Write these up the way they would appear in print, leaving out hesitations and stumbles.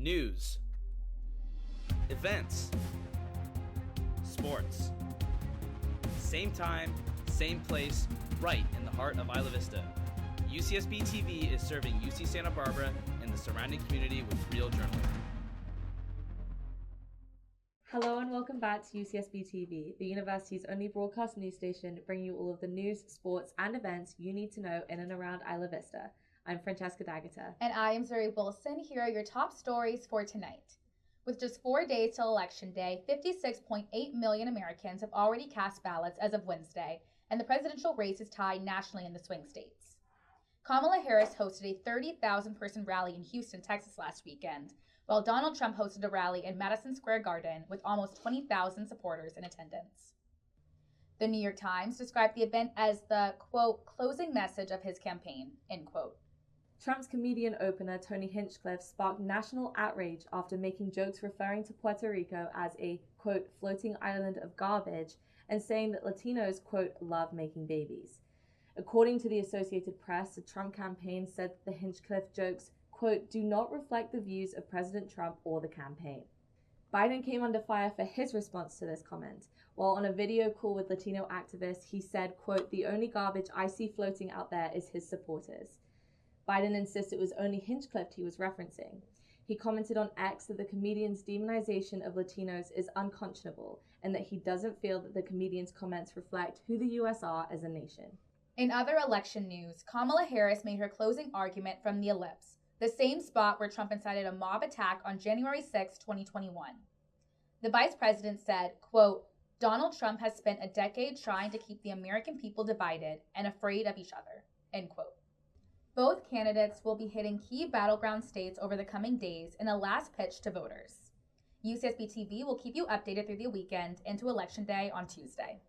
News, events, sports. Same time, same place, right in the heart of Isla Vista. UCSBTV is serving UC Santa Barbara and the surrounding community with real journalism. Hello and welcome back to UCSBTV, the university's only broadcast news station, bringing you all of the news, sports, and events you need to know in and around Isla Vista. I'm Francesca. And I am Zuri. Here are your top stories for tonight. With just 4 days till Election Day, 56.8 million Americans have already cast ballots as of Wednesday, and the presidential race is tied nationally in the swing states. Kamala Harris hosted a 30,000-person rally in Houston, Texas last weekend, while Donald Trump hosted a rally in Madison Square Garden with almost 20,000 supporters in attendance. The New York Times described the event as the, quote, closing message of his campaign, end quote. Trump's comedian opener Tony Hinchcliffe sparked national outrage after making jokes referring to Puerto Rico as a, quote, floating island of garbage and saying that Latinos, quote, love making babies. According to the Associated Press, the Trump campaign said that the Hinchcliffe jokes, quote, do not reflect the views of President Trump or the campaign. Biden came under fire for his response to this comment. While on a video call with Latino activists, he said, quote, the only garbage I see floating out there is his supporters. Biden insists it was only Hinchcliffe he was referencing. He commented on X that the comedian's demonization of Latinos is unconscionable and that he doesn't feel that the comedian's comments reflect who the U.S. are as a nation. In other election news, Kamala Harris made her closing argument from the Ellipse, the same spot where Trump incited a mob attack on January 6, 2021. The vice president said, quote, Donald Trump has spent a decade trying to keep the American people divided and afraid of each other, end quote. Both candidates will be hitting key battleground states over the coming days in a last pitch to voters. UCSB-TV will keep you updated through the weekend into Election Day on Tuesday.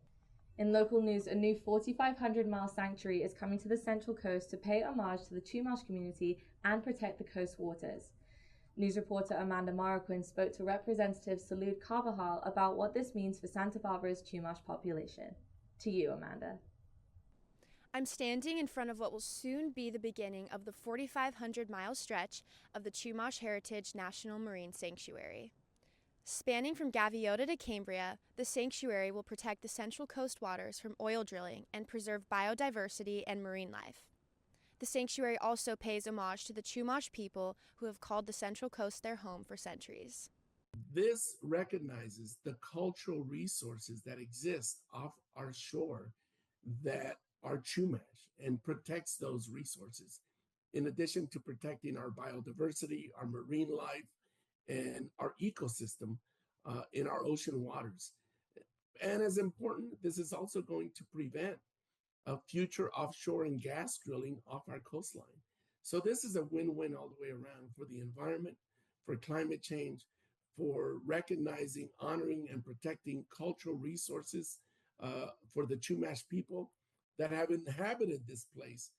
In local news, a new 4,500-mile sanctuary is coming to the Central Coast to pay homage to the Chumash community and protect the coast waters. News reporter Amanda Marroquinn spoke to Representative Salud Carbajal about what this means for Santa Barbara's Chumash population. To you, Amanda. I'm standing in front of what will soon be the beginning of the 4,500-mile stretch of the Chumash Heritage National Marine Sanctuary. Spanning from Gaviota to Cambria, the sanctuary will protect the Central Coast waters from oil drilling and preserve biodiversity and marine life. The sanctuary also pays homage to the Chumash people who have called the Central Coast their home for centuries. This recognizes the cultural resources that exist off our shore that are Chumash and protects those resources, in addition to protecting our biodiversity, our marine life, and our ecosystem in our ocean waters. And as important, this is also going to prevent future offshore and gas drilling off our coastline. So this is a win-win all the way around for the environment, for climate change, for recognizing, honoring, and protecting cultural resources for the Chumash people that have inhabited this place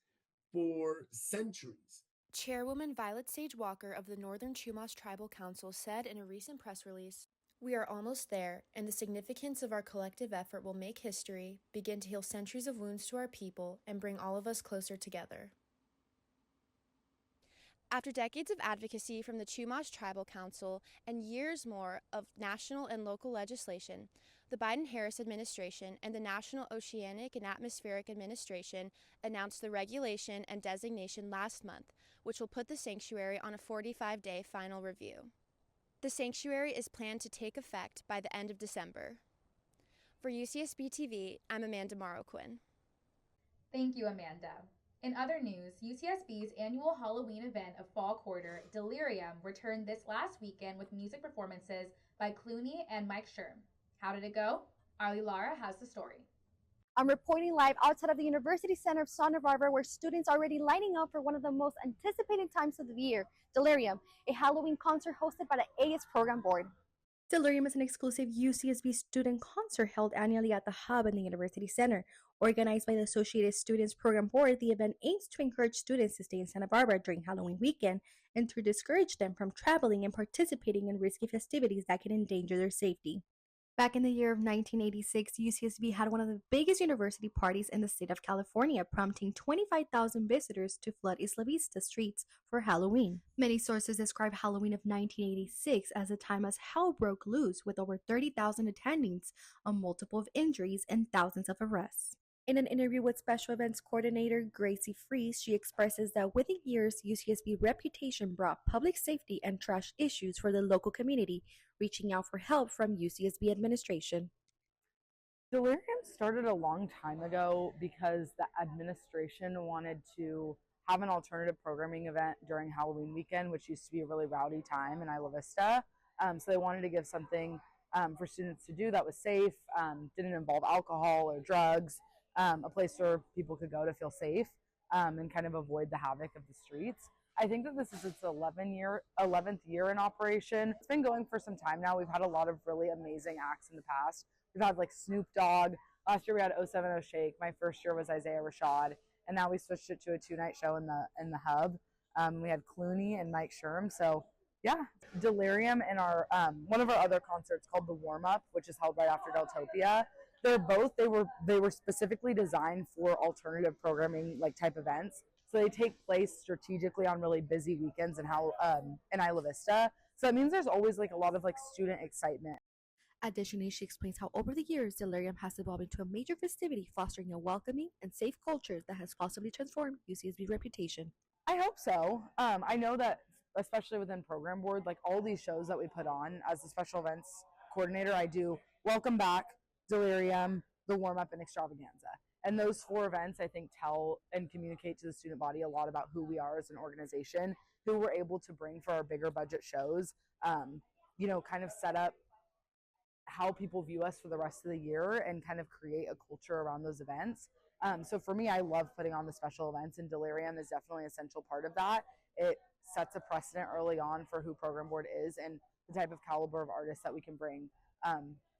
for centuries. Chairwoman Violet Sage Walker of the Northern Chumash Tribal Council said in a recent press release, "We are almost there, and the significance of our collective effort will make history, begin to heal centuries of wounds to our people, and bring all of us closer together." After decades of advocacy from the Chumash Tribal Council and years more of national and local legislation, the Biden-Harris administration and the National Oceanic and Atmospheric Administration announced the regulation and designation last month, which will put the sanctuary on a 45-day final review. The sanctuary is planned to take effect by the end of December. For UCSB-TV, I'm Amanda Marroquinn. Thank you, Amanda. In other news, UCSB's annual Halloween event of fall quarter, Delirium, returned this last weekend with music performances by Clooney and Mike Sherm. How did it go? Arly Lara has the story. I'm reporting live outside of the University Center of Santa Barbara, where students are already lining up for one of the most anticipated times of the year, Delirium, a Halloween concert hosted by the AS Program Board. Delirium is an exclusive UCSB student concert held annually at the Hub in the University Center. Organized by the Associated Students Program Board, the event aims to encourage students to stay in Santa Barbara during Halloween weekend and to discourage them from traveling and participating in risky festivities that can endanger their safety. Back in the year of 1986, UCSB had one of the biggest university parties in the state of California, prompting 25,000 visitors to flood Isla Vista streets for Halloween. Many sources describe Halloween of 1986 as a time as hell broke loose, with over 30,000 attendings, a multiple of injuries, and thousands of arrests. In an interview with Special Events Coordinator Gracie Fries, she expresses that with the years, UCSB reputation brought public safety and trash issues for the local community, reaching out for help from UCSB administration. Delirium started a long time ago because the administration wanted to have an alternative programming event during Halloween weekend, which used to be a really rowdy time in Isla Vista. So they wanted to give something for students to do that was safe, didn't involve alcohol or drugs, a place where people could go to feel safe and kind of avoid the havoc of the streets. I think that this is its 11th year in operation. It's been going for some time now. We've had a lot of really amazing acts in the past. We've had like Snoop Dogg. Last year we had 070 Shake. My first year was Isaiah Rashad, and now we switched it to a 2-night show in the hub. We had Clooney and Mike Sherm. So yeah, Delirium and our one of our other concerts called the Warm Up, which is held right after Deltopia. They were specifically designed for alternative programming like type events. So they take place strategically on really busy weekends in Isla Vista. So that means there's always like a lot of like student excitement. Additionally, she explains how over the years, Delirium has evolved into a major festivity, fostering a welcoming and safe culture that has possibly transformed UCSB's reputation. I hope so. I know that, especially within program board, like all these shows that we put on as a special events coordinator, I do Welcome Back, Delirium, the Warm Up, and Extravaganza. And those 4 events, I think, tell and communicate to the student body a lot about who we are as an organization, who we're able to bring for our bigger budget shows, kind of set up how people view us for the rest of the year and kind of create a culture around those events. So for me, I love putting on the special events, and Delirium is definitely an essential part of that. It sets a precedent early on for who program board is and the type of caliber of artists that we can bring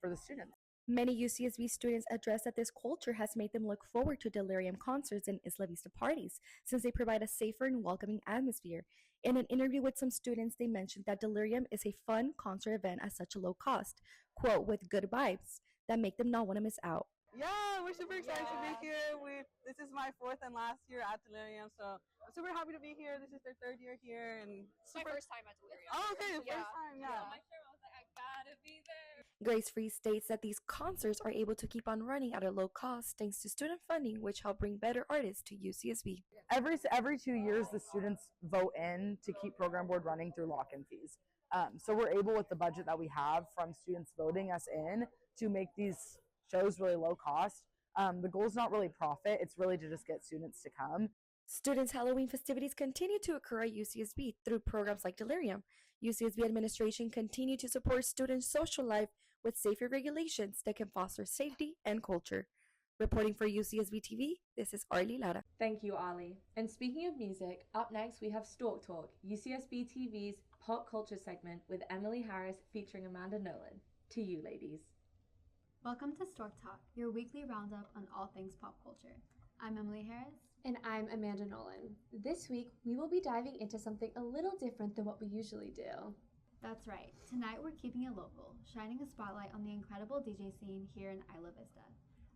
for the students. Many UCSB students address that this culture has made them look forward to Delirium concerts and Isla Vista parties, since they provide a safer and welcoming atmosphere. In an interview with some students, they mentioned that Delirium is a fun concert event at such a low cost, quote, with good vibes that make them not want to miss out. Yeah, we're super excited to be here. This is my 4th and last year at Delirium, so I'm super happy to be here. This is their 3rd year here, and it's my first time at Delirium. Oh, okay, first time, yeah. My chair was like, I gotta be there. Grace Free states that these concerts are able to keep on running at a low cost thanks to student funding, which help bring better artists to UCSB. Every 2 years, the students vote in to keep program board running through lock-in fees. So we're able, with the budget that we have from students voting us in, to make these shows really low cost. The goal is not really profit, it's really to just get students to come. Students' Halloween festivities continue to occur at UCSB through programs like Delirium. UCSB administration continue to support students' social life with safer regulations that can foster safety and culture. Reporting for UCSBTV, this is Arly Lara. Thank you, Arly. And speaking of music, up next we have Storketalk, UCSBTV's pop culture segment with Emilie Harris featuring Amanda Nolan. To you, ladies. Welcome to Storketalk, your weekly roundup on all things pop culture. I'm Emilie Harris. And I'm Amanda Nolan. This week, we will be diving into something a little different than what we usually do. That's right. Tonight, we're keeping it local, shining a spotlight on the incredible DJ scene here in Isla Vista.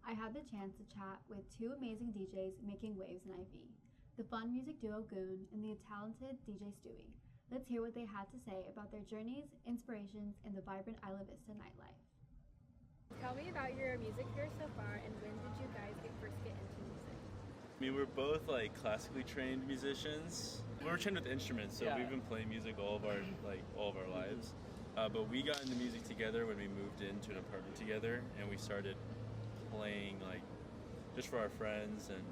I had the chance to chat with 2 amazing DJs making waves in IV, the fun music duo Goon and the talented DJ Stewie. Let's hear what they had to say about their journeys, inspirations, and the vibrant Isla Vista nightlife. Tell me about your music career so far, and when did you guys first get into music? I mean, we're both like classically trained musicians. We're trained with instruments, so we've been playing music all of our lives. But we got into music together when we moved into an apartment together, and we started playing like just for our friends, and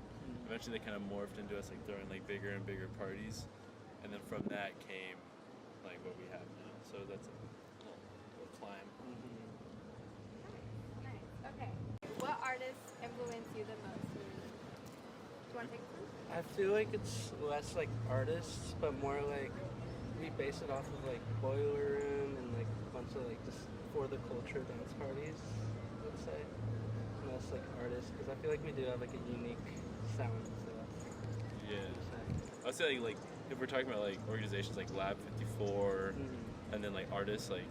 eventually they kind of morphed into us like throwing like bigger and bigger parties, and then from that came like what we have now. So that's a little climb. Nice. Okay. What artists influence you the most? Do you want to take this one? I feel like it's less like artists, but more like we base it off of like Boiler Room and like a bunch of like just for the culture dance parties, let's say. And less like artists, because I feel like we do have like a unique sound to us. Yeah. I'd say like if we're talking about like organizations like Lab 54 and then like artists, like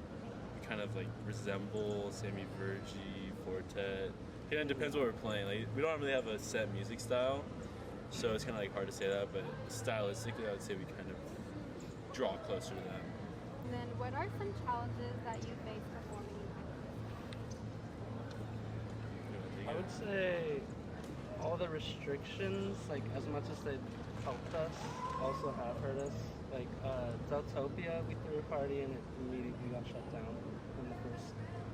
we kind of like resemble Sammy Vergi, Fortet. Kind of depends what we're playing. Like we don't really have a set music style, so it's kind of like hard to say that. But stylistically, I would say we kind of draw closer to them. And then, what are some challenges that you face performing in Isla Vista? I would say all the restrictions, like as much as they helped us, also have hurt us. Like Deltopia, we threw a party and it immediately got shut down in the first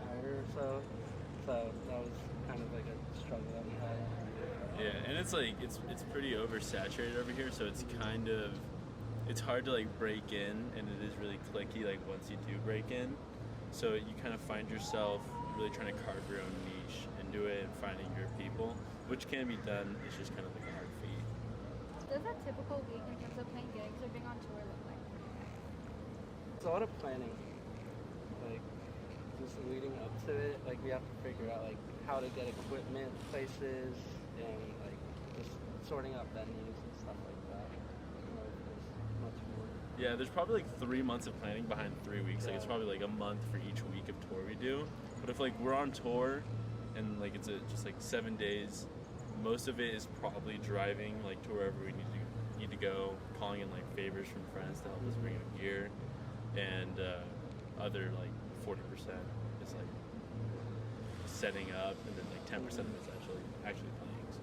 hour or so. So that was kind of like a struggle that we had. Yeah, and it's like it's pretty oversaturated over here, so it's kind of hard to like break in, and it is really cliquey like once you do break in. So you kind of find yourself really trying to carve your own niche into it and finding your people, which can be done. It's just kind of like a hard feat. Does a typical week in terms of playing gigs or being on tour look like? It's a lot of planning, like just leading up to it. Like we have to figure out like how to get equipment places and like just sorting out venues and stuff like that. There's much more. Yeah, there's probably like 3 months of planning behind 3 weeks. Like it's probably like a month for each week of tour we do. But if like we're on tour and like it's just like 7 days, most of it is probably driving like to wherever we need to go, calling in like favors from friends to help us bring up gear, and other like 40% is like setting up, and then like 10% of it is actually playing. So.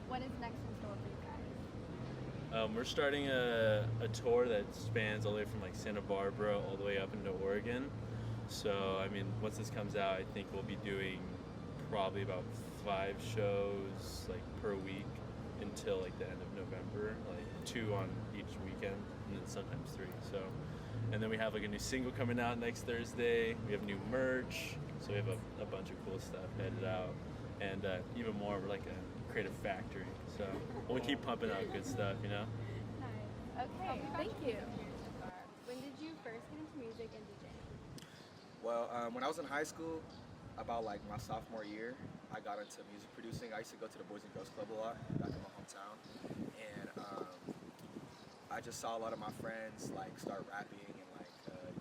What is next in store for you guys? We're starting a tour that spans all the way from like Santa Barbara all the way up into Oregon. So I mean, once this comes out, I think we'll be doing probably about 5 shows like per week until like the end of November, like 2 on each weekend, and then sometimes 3. So, and then we have like a new single coming out next Thursday. We have new merch, so we have a bunch of cool stuff headed out, and even more, we're like a creative factory. So we'll keep pumping out good stuff, you know. Nice. Okay, thank you. When did you first get into music and DJing? Well, when I was in high school, about like my sophomore year, I got into music producing. I used to go to the Boys and Girls Club a lot back in my hometown, and I just saw a lot of my friends like start rapping and like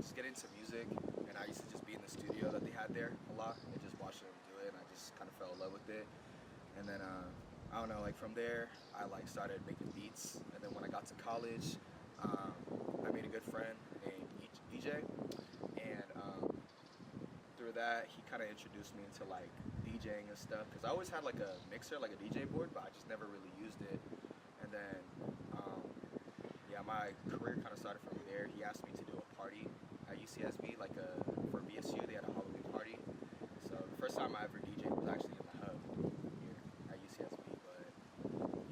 just get into music, and I used to just be in the studio that they had there a lot and just watch them do it, and I just kind of fell in love with it. And then I don't know, like from there I like started making beats, and then when I got to college, I made a good friend named DJ, and through that he kind of introduced me into like DJing and stuff, because I always had like a mixer, like a DJ board, but I just never really used it. And then yeah, my career kind of started from there. He asked me to do a party at UCSB, like for BSU, they had a Halloween party. So the first time I ever DJed was actually in the hub here at UCSB, but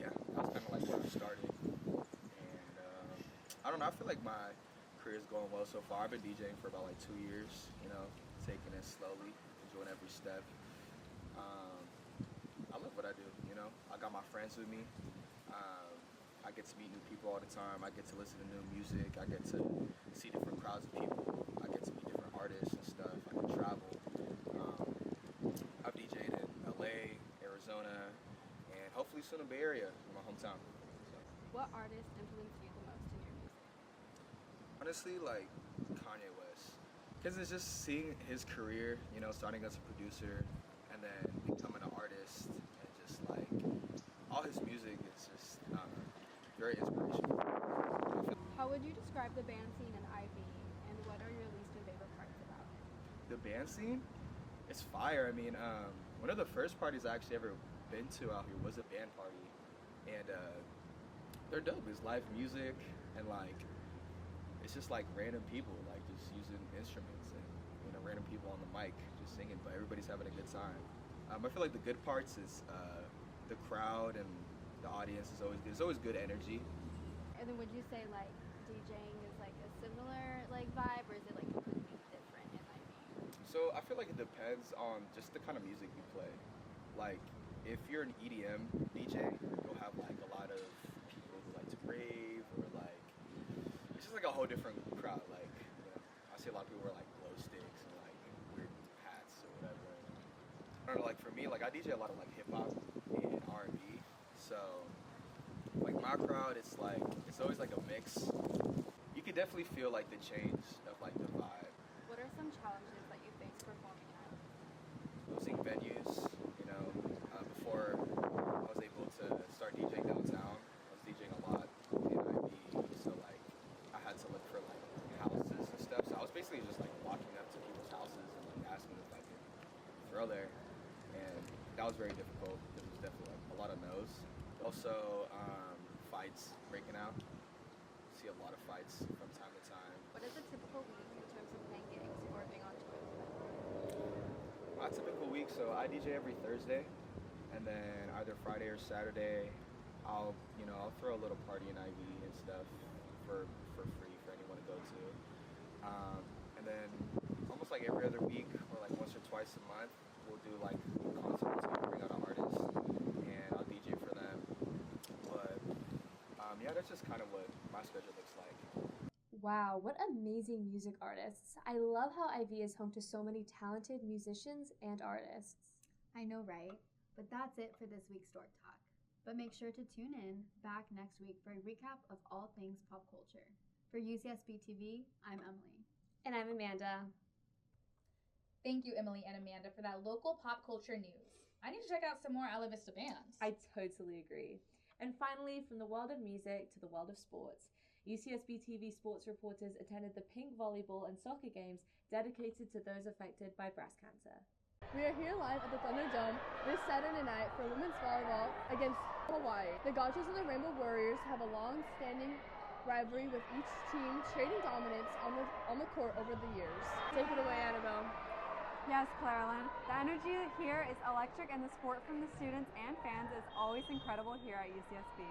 yeah, that was kind of like where I started. And I don't know, I feel like my career is going well so far. I've been DJing for about like 2 years, you know, taking it slowly, enjoying every step. I love what I do, you know. I got my friends with me. I get to meet new people all the time. I get to listen to new music. I get to see different crowds of people. I get to meet different artists and stuff. I can travel. I've DJ'd in LA, Arizona, and hopefully soon in the Bay Area, in my hometown. So. What artist influenced you the most in your music? Honestly, like Kanye West. Because it's just seeing his career, you know, starting as a producer and then becoming an artist, and just like all his music is just very inspirational. How would you describe the band scene in IV, and what are your least and favorite parts about it? The band scene? It's fire. I mean, one of the first parties I actually ever been to out here was a band party, and they're dope. It's live music, and like it's just like random people like just using instruments, and you know, random people on the mic just singing, but everybody's having a good time. I feel like the good parts is the crowd and the audience is always good. It's always good energy. And then would you say like DJing is like a similar like vibe, or is it like completely different in IV? So I feel like it depends on just the kind of music you play. Like if you're an EDM DJ, you'll have like a lot of people who like to rave, or like it's just like a whole different crowd. Like, you know, I see a lot of people wear like glow sticks and like weird hats or whatever. I don't know, like for me, like I DJ a lot of like hip hop and R&B. So like my crowd, it's always like a mix. You could definitely feel like the change of like the vibe. What are some challenges that you face performing at? Losing venues, before I was able to start DJing downtown, I was DJing a lot in IB, so like I had to look for like houses and stuff. So I was basically just like walking up to people's houses and like asking if I could throw there, and that was very difficult because there's definitely like, a lot of no's. Also, fights breaking out. See a lot of fights from time to time. What is a typical week in terms of playing gigs or being on tour? My typical week, so I DJ every Thursday, and then either Friday or Saturday, I'll throw a little party in IB and stuff for free for anyone to go to. And then almost like every other week or like once or twice a month, we'll do like concerts and bring out an artist and I'll DJ for them. But yeah, that's just kind of what my schedule looks like. Wow, what amazing music artists. I love how IV is home to so many talented musicians and artists. I know, right? But that's it for this week's Stork Talk. But make sure to tune in back next week for a recap of all things pop culture. For UCSBTV, I'm Emilie. And I'm Amanda. Thank you, Emilie and Amanda, for that local pop culture news. I need to check out some more Isla Vista bands. I totally agree. And finally, from the world of music to the world of sports, UCSBTV sports reporters attended the pink volleyball and soccer games dedicated to those affected by breast cancer. We are here live at the Thunderdome this Saturday night for women's volleyball against Hawaii. The Gauchos and the Rainbow Warriors have a long-standing rivalry with each team trading dominance on the court over the years. Take it away, Annabelle. Yes, Claralyn. The energy here is electric and the support from the students and fans is always incredible here at UCSB,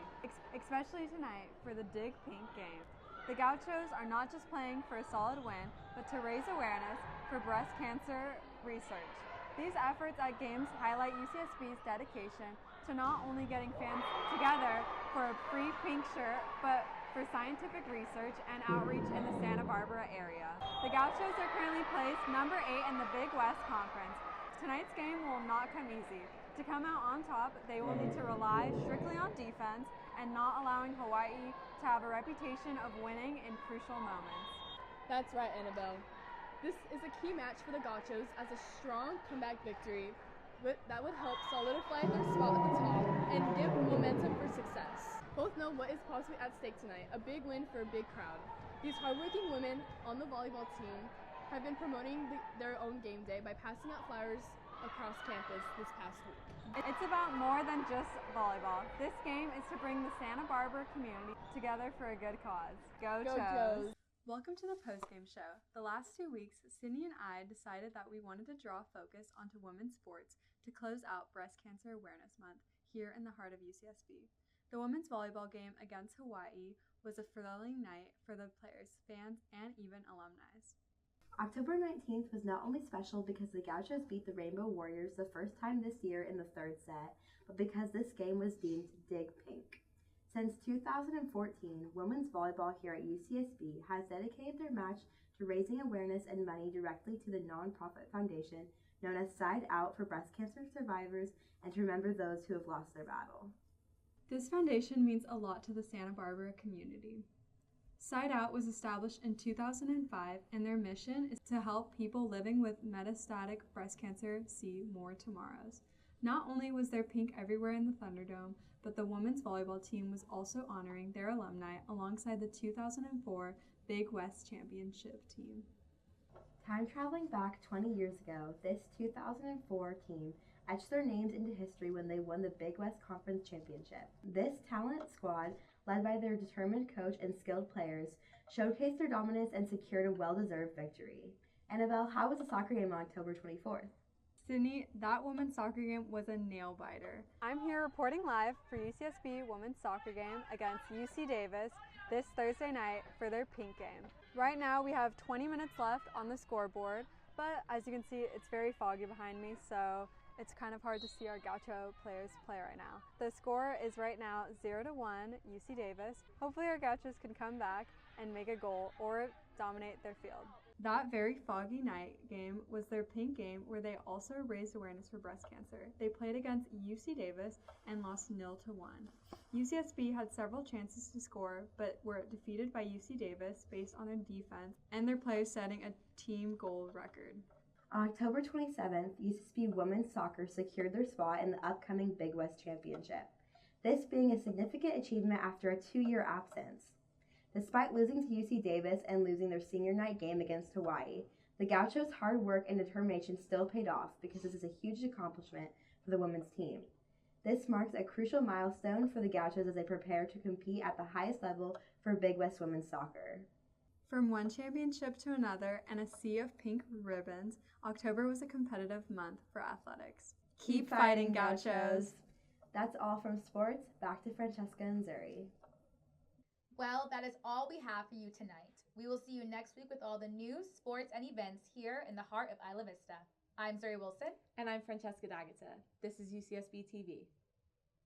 especially tonight for the Dig Pink game. The Gauchos are not just playing for a solid win, but to raise awareness for breast cancer research. These efforts at games highlight UCSB's dedication to not only getting fans together for a free pink shirt, but for scientific research and outreach in the Santa Barbara area. The Gauchos are currently placed number 8 in the Big West Conference. Tonight's game will not come easy. To come out on top, they will need to rely strictly on defense and not allowing Hawaii to have a reputation of winning in crucial moments. That's right, Annabelle. This is a key match for the Gauchos as a strong comeback victory that would help solidify their spot at the top and give momentum for success. Both know what is possibly at stake tonight, a big win for a big crowd. These hardworking women on the volleyball team have been promoting their own game day by passing out flowers across campus this past week. It's about more than just volleyball. This game is to bring the Santa Barbara community together for a good cause. Go Chos! Welcome to the postgame show. The last 2 weeks, Sydney and I decided that we wanted to draw focus onto women's sports to close out Breast Cancer Awareness Month here in the heart of UCSB. The women's volleyball game against Hawaii was a thrilling night for the players, fans, and even alumni. October 19th was not only special because the Gauchos beat the Rainbow Warriors the first time this year in the third set, but because this game was deemed Dig Pink. Since 2014, women's volleyball here at UCSB has dedicated their match to raising awareness and money directly to the nonprofit foundation known as Side Out for breast cancer survivors and to remember those who have lost their battle. This foundation means a lot to the Santa Barbara community. Side Out was established in 2005, and their mission is to help people living with metastatic breast cancer see more tomorrows. Not only was there pink everywhere in the Thunderdome, but the women's volleyball team was also honoring their alumni alongside the 2004 Big West Championship team. Time traveling back 20 years ago, this 2004 team etched their names into history when they won the Big West Conference Championship. This talent squad, led by their determined coach and skilled players, showcased their dominance and secured a well-deserved victory. Annabelle, how was the soccer game on October 24th? Sydney, that women's soccer game was a nail-biter. I'm here reporting live for UCSB women's soccer game against UC Davis this Thursday night for their pink game. Right now we have 20 minutes left on the scoreboard, but as you can see, it's very foggy behind me, so it's kind of hard to see our Gaucho players play right now. The score is right now 0-1 UC Davis. Hopefully our Gauchos can come back and make a goal or dominate their field. That very foggy night game was their pink game where they also raised awareness for breast cancer. They played against UC Davis and lost 0-1. UCSB had several chances to score, but were defeated by UC Davis based on their defense and their players setting a team goal record. On October 27th, UCSB women's soccer secured their spot in the upcoming Big West Championship, this being a significant achievement after a 2-year absence. Despite losing to UC Davis and losing their senior night game against Hawaii, the Gauchos' hard work and determination still paid off because this is a huge accomplishment for the women's team. This marks a crucial milestone for the Gauchos as they prepare to compete at the highest level for Big West women's soccer. From one championship to another and a sea of pink ribbons, October was a competitive month for athletics. Keep fighting, Gauchos! That's all from sports. Back to Francesca and Zuri. Well, that is all we have for you tonight. We will see you next week with all the news, sports, and events here in the heart of Isla Vista. I'm Zuri Wilson. And I'm Francesca D'Agata. This is UCSB TV.